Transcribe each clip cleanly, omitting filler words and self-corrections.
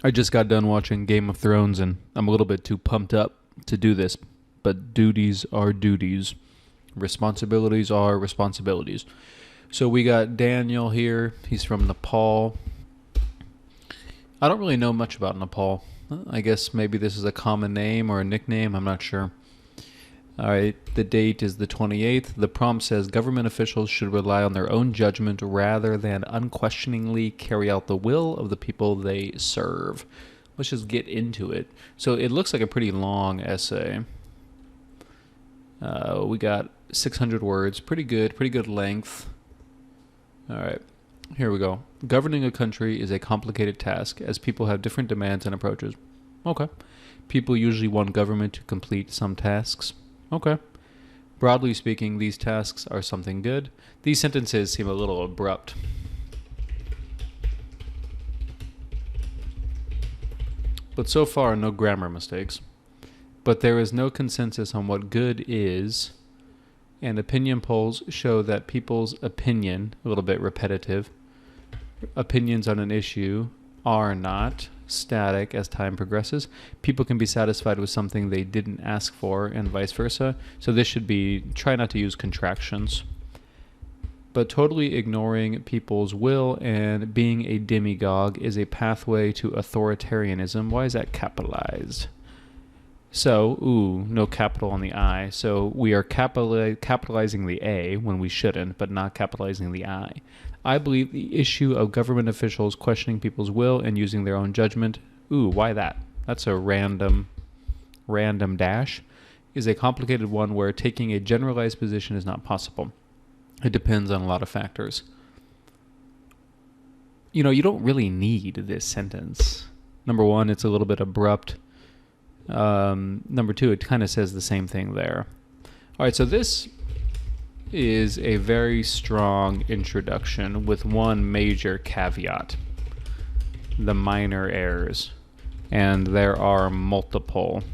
I just got done watching Game of Thrones and I'm a little bit too pumped up to do this, but duties are duties. Responsibilities are responsibilities. So we got Daniel here. He's from Nepal. I don't really know much about Nepal. I guess maybe this is a common name or a nickname. I'm not sure. All right, the date is the 28th. The prompt says government officials should rely on their own judgment rather than unquestioningly carry out the will of the people they serve. Let's just get into it. So it looks like a pretty long essay. We got 600 words. Pretty good length. All right, here we go. Governing a country is a complicated task as people have different demands and approaches. Okay. People usually want government to complete some tasks. Okay. Broadly speaking, these tasks are something good. These sentences seem a little abrupt. But so far, no grammar mistakes. But there is no consensus on what good is, and opinion polls show that people's opinion, a little bit repetitive, opinions on an issue are not static as time progresses. People can be satisfied with something they didn't ask for and vice versa. So this should be, try not to use contractions. But totally ignoring people's will and being a demagogue is a pathway to authoritarianism. Why is that capitalized? So, no capital on the I. So we are capitalizing the A when we shouldn't, but not capitalizing the I. I believe the issue of government officials questioning people's will and using their own judgment, why that? That's a random dash, is a complicated one where taking a generalized position is not possible. It depends on a lot of factors. You don't really need this sentence. Number one, it's a little bit abrupt. Number two, it kind of says the same thing there. All right, so this is a very strong introduction with one major caveat: the minor errors. And there are multiple,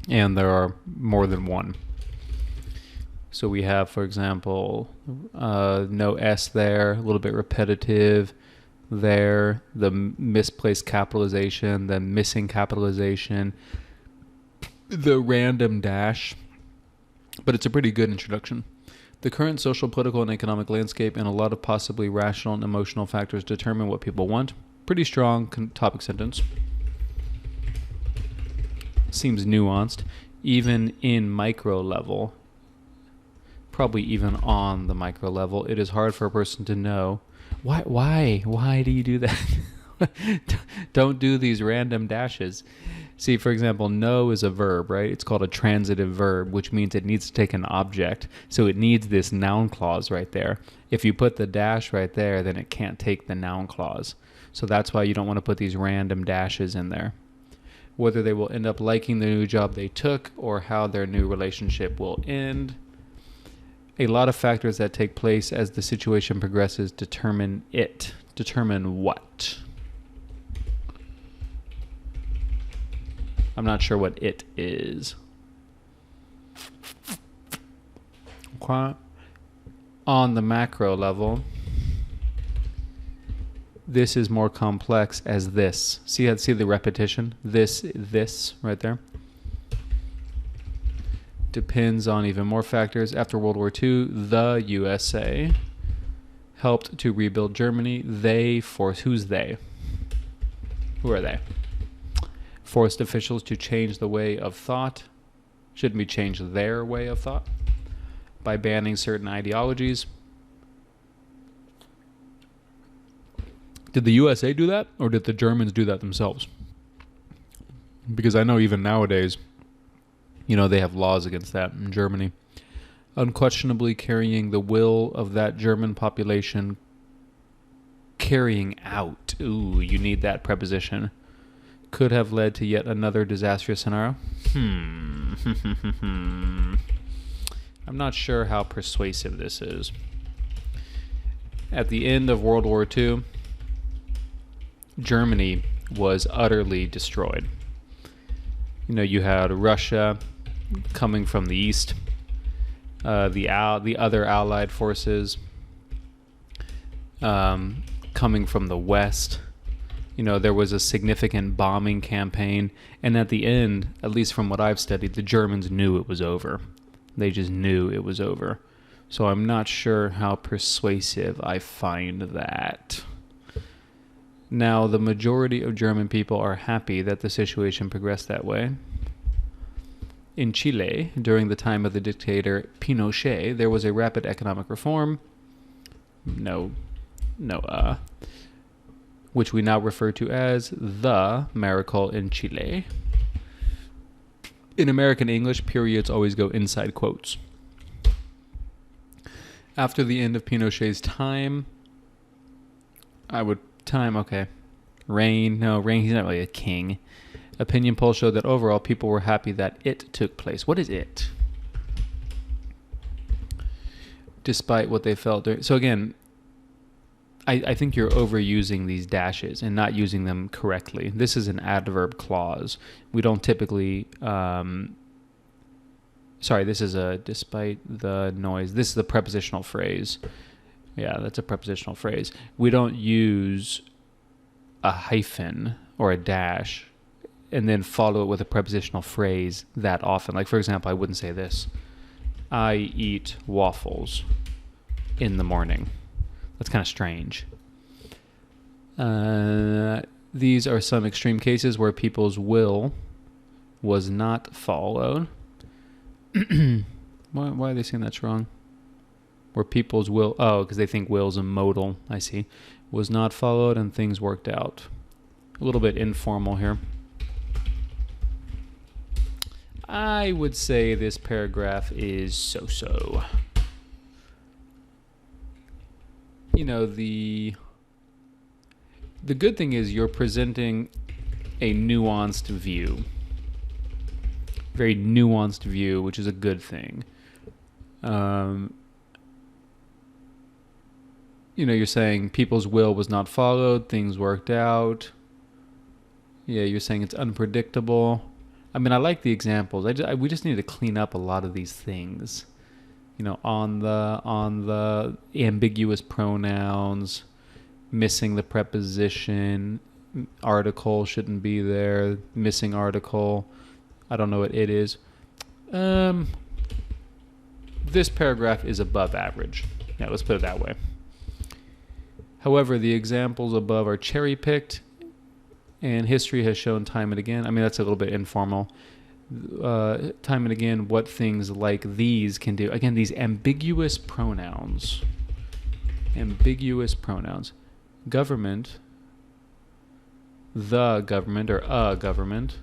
and there are more than one. So we have, for example, no S there, a little bit repetitive there, the misplaced capitalization, the missing capitalization, the random dash. But it's a pretty good introduction. The current social, political, and economic landscape and a lot of possibly rational and emotional factors determine what people want. Pretty strong topic sentence. Seems nuanced, even in micro level. Probably even on the micro level. It is hard for a person to know. Why do you do that? Don't do these random dashes. See, for example, know is a verb, right? It's called a transitive verb, which means it needs to take an object. So it needs this noun clause right there. If you put the dash right there, then it can't take the noun clause. So that's why you don't want to put these random dashes in there. Whether they will end up liking the new job they took or how their new relationship will end. A lot of factors that take place as the situation progresses determine it. Determine what? I'm not sure what it is. Okay. On the macro level, this is more complex as this. See the repetition? This right there. Depends on even more factors. After World War II, the USA helped to rebuild Germany. Who's they? Who are they? Forced officials to change the way of thought. Shouldn't we change their way of thought? By banning certain ideologies. Did the USA do that, or did the Germans do that themselves? Because I know even nowadays, they have laws against that in Germany. Unquestionably carrying the will of that German population. Carrying out. You need that preposition. Could have led to yet another disastrous scenario. I'm not sure how persuasive this is. At the end of World War II, Germany was utterly destroyed. You had Russia coming from the east, the other Allied forces coming from the west, There was a significant bombing campaign, and at the end, at least from what I've studied, the Germans knew it was over. They just knew it was over. So I'm not sure how persuasive I find that. Now, the majority of German people are happy that the situation progressed that way. In Chile, during the time of the dictator Pinochet, there was a rapid economic reform. Which we now refer to as the miracle in Chile. In American English, periods always go inside quotes. After the end of Pinochet's reign, he's not really a king. Opinion polls showed that overall people were happy that it took place. What is it? Despite what they felt during. So again, I think you're overusing these dashes and not using them correctly. This is an adverb clause. We don't typically. This is a despite the noise. This is the prepositional phrase. Yeah, that's a prepositional phrase. We don't use a hyphen or a dash and then follow it with a prepositional phrase that often. Like, for example, I wouldn't say this. I eat waffles in the morning. That's kind of strange. These are some extreme cases where people's will was not followed. Why are they saying that's wrong? Where people's will... Oh, because they think will's a modal. I see. Was not followed and things worked out. A little bit informal here. I would say this paragraph is so-so. The good thing is you're presenting a nuanced view. Very nuanced view, which is a good thing. You're saying people's will was not followed, things worked out. Yeah, you're saying it's unpredictable. I mean, I like the examples. We just need to clean up a lot of these things. On the ambiguous pronouns, missing the preposition, article shouldn't be there, missing article. I don't know what it is. This paragraph is above average. Yeah, let's put it that way. However, the examples above are cherry-picked, and history has shown time and again. I mean, that's a little bit informal. Time and again, what things like these can do. Again, these ambiguous pronouns. Government, the government, or a government,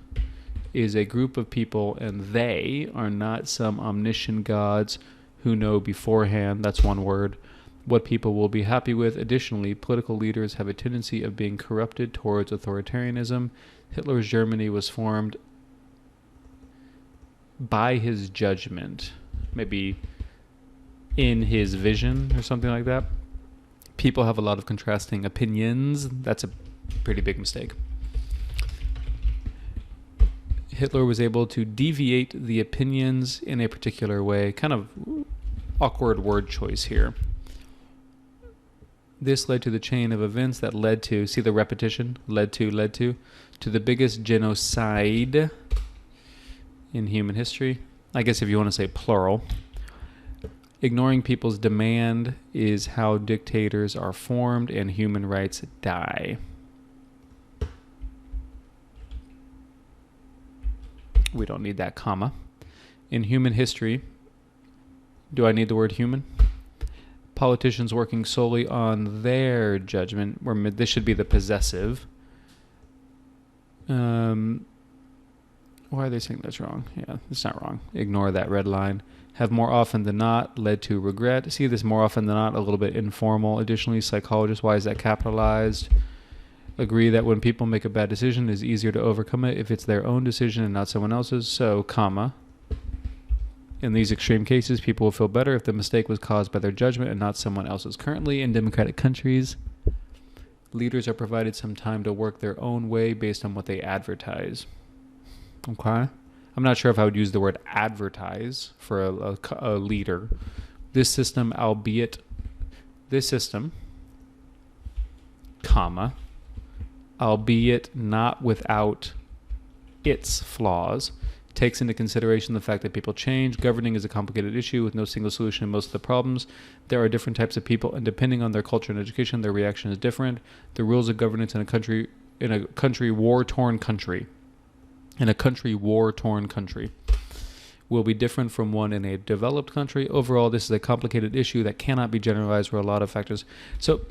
is a group of people, and they are not some omniscient gods who know beforehand, that's one word, what people will be happy with. Additionally, political leaders have a tendency of being corrupted towards authoritarianism. Hitler's Germany was formed by his judgment, maybe in his vision or something like that. People have a lot of contrasting opinions. That's a pretty big mistake. Hitler was able to deviate the opinions in a particular way. Kind of awkward word choice here. This led to the chain of events that led to, see the repetition, led to the biggest genocide in human history. I guess if you want to say plural. Ignoring people's demand is how dictators are formed and human rights die. We don't need that comma. In human history, do I need the word human? Politicians working solely on their judgment, where this should be the possessive. Why are they saying that's wrong? Yeah, it's not wrong. Ignore that red line. Have more often than not led to regret. See this more often than not, a little bit informal. Additionally, psychologists, why is that capitalized? Agree that when people make a bad decision, it is easier to overcome it if it's their own decision and not someone else's. So, comma. In these extreme cases, people will feel better if the mistake was caused by their judgment and not someone else's. Currently, in democratic countries, leaders are provided some time to work their own way based on what they advertise. Okay? I'm not sure if I would use the word advertise for a leader. This system, comma, albeit not without its flaws. Takes into consideration the fact that people change. Governing is a complicated issue with no single solution to most of the problems. There are different types of people, and depending on their culture and education, their reaction is different. The rules of governance in a country war-torn country will be different from one in a developed country. Overall, this is a complicated issue that cannot be generalized for a lot of factors. So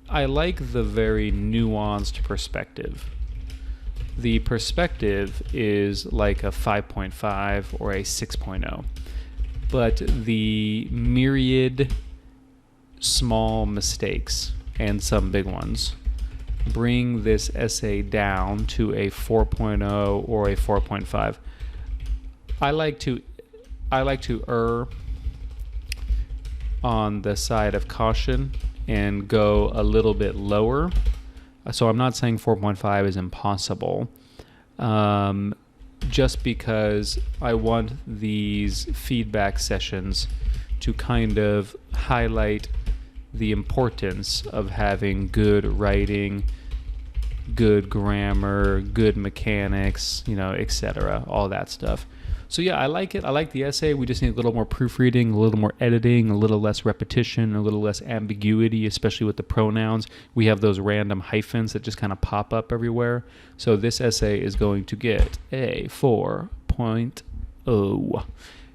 I like the very nuanced perspective. The perspective is like a 5.5 or a 6.0, but the myriad small mistakes and some big ones bring this essay down to a 4.0 or a 4.5. I like to err on the side of caution and go a little bit lower. So I'm not saying 4.5 is impossible, just because I want these feedback sessions to kind of highlight the importance of having good writing, good grammar, good mechanics, etc., all that stuff. So yeah, I like it. I like the essay. We just need a little more proofreading, a little more editing, a little less repetition, a little less ambiguity, especially with the pronouns. We have those random hyphens that just kind of pop up everywhere. So this essay is going to get a 4.0.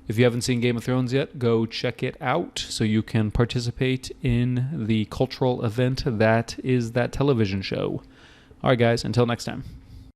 If you haven't seen Game of Thrones yet, go check it out so you can participate in the cultural event that is that television show. All right, guys, until next time.